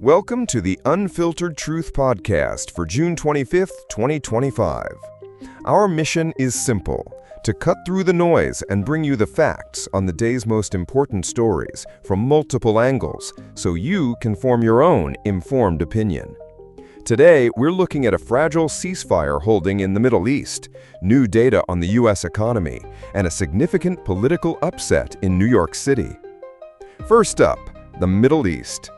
Welcome to the Unfiltered Truth podcast for June 25th, 2025. Our mission is simple: to cut through the noise and bring you the facts on the day's most important stories from multiple angles so you can form your own informed opinion. Today, we're looking at a fragile ceasefire holding in the Middle East, new data on the U.S. economy, and a significant political upset in New York City. First up, the Middle East.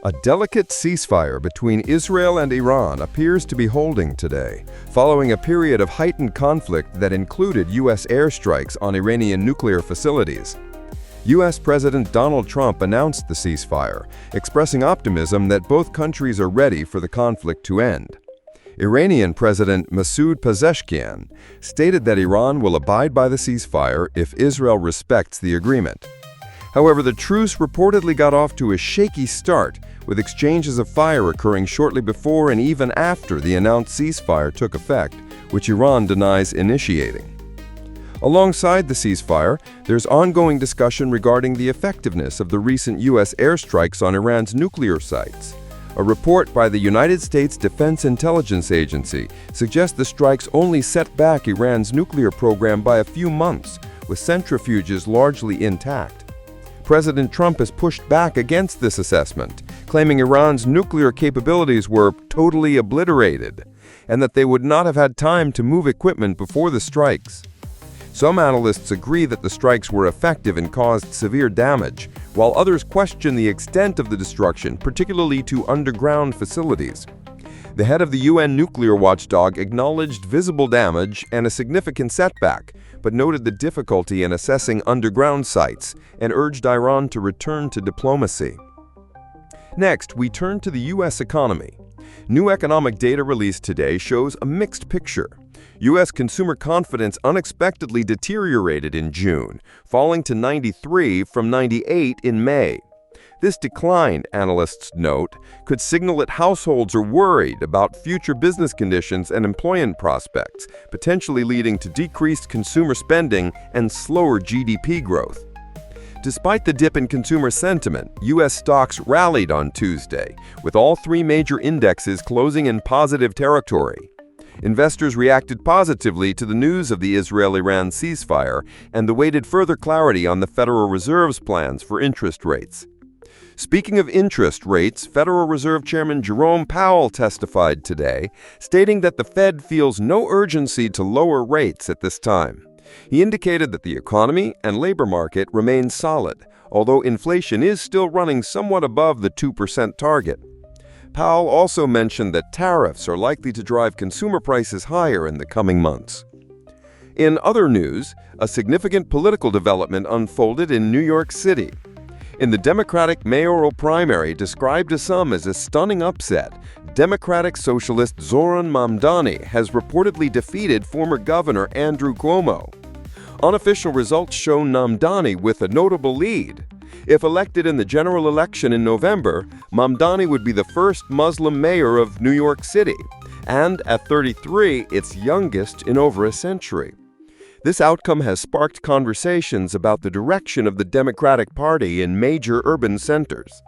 A delicate ceasefire between Israel and Iran appears to be holding today, following a period of heightened conflict that included U.S. airstrikes on Iranian nuclear facilities. U.S. President Donald Trump announced the ceasefire, expressing optimism that both countries are ready for the conflict to end. Iranian President Masoud Pezeshkian stated that Iran will abide by the ceasefire if Israel respects the agreement. However, the truce reportedly got off to a shaky start, with exchanges of fire occurring shortly before and even after the announced ceasefire took effect, which Iran denies initiating. Alongside the ceasefire, there's ongoing discussion regarding the effectiveness of the recent U.S. airstrikes on Iran's nuclear sites. A report by the United States Defense Intelligence Agency suggests the strikes only set back Iran's nuclear program by a few months, with centrifuges largely intact. President Trump has pushed back against this assessment, claiming Iran's nuclear capabilities were totally obliterated and that they would not have had time to move equipment before the strikes. Some analysts agree that the strikes were effective and caused severe damage, while others question the extent of the destruction, particularly to underground facilities. The head of the UN nuclear watchdog acknowledged visible damage and a significant setback, but noted the difficulty in assessing underground sites and urged Iran to return to diplomacy. Next, we turn to the U.S. economy. New economic data released today shows a mixed picture. U.S. consumer confidence unexpectedly deteriorated in June, falling to 93 from 98 in May. This decline, analysts note, could signal that households are worried about future business conditions and employment prospects, potentially leading to decreased consumer spending and slower GDP growth. Despite the dip in consumer sentiment, U.S. stocks rallied on Tuesday, with all three major indexes closing in positive territory. Investors reacted positively to the news of the Israel-Iran ceasefire and awaited further clarity on the Federal Reserve's plans for interest rates. Speaking of interest rates, Federal Reserve Chairman Jerome Powell testified today, stating that the Fed feels no urgency to lower rates at this time. He indicated that the economy and labor market remain solid, although inflation is still running somewhat above the 2% target. Powell also mentioned that tariffs are likely to drive consumer prices higher in the coming months. In other news, a significant political development unfolded in New York City. In the Democratic mayoral primary described to some as a stunning upset, Democratic socialist Zoran Mamdani has reportedly defeated former Governor Andrew Cuomo. Unofficial results show Mamdani with a notable lead. If elected in the general election in November, Mamdani would be the first Muslim mayor of New York City, and at 33, its youngest in over a century. This outcome has sparked conversations about the direction of the Democratic Party in major urban centers.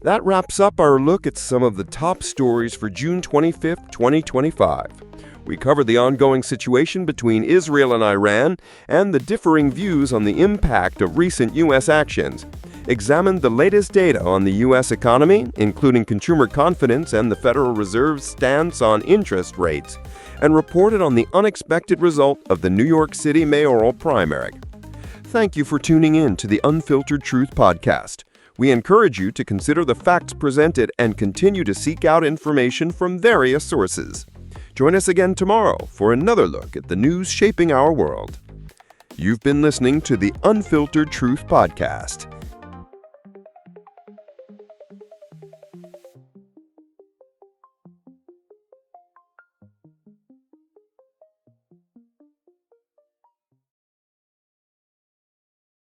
That wraps up our look at some of the top stories for June 25, 2025. We covered the ongoing situation between Israel and Iran and the differing views on the impact of recent U.S. actions, examined the latest data on the U.S. economy, including consumer confidence and the Federal Reserve's stance on interest rates, and reported on the unexpected result of the New York City mayoral primary. Thank you for tuning in to the Unfiltered Truth podcast. We encourage you to consider the facts presented and continue to seek out information from various sources. Join us again tomorrow for another look at the news shaping our world. You've been listening to the Unfiltered Truth podcast.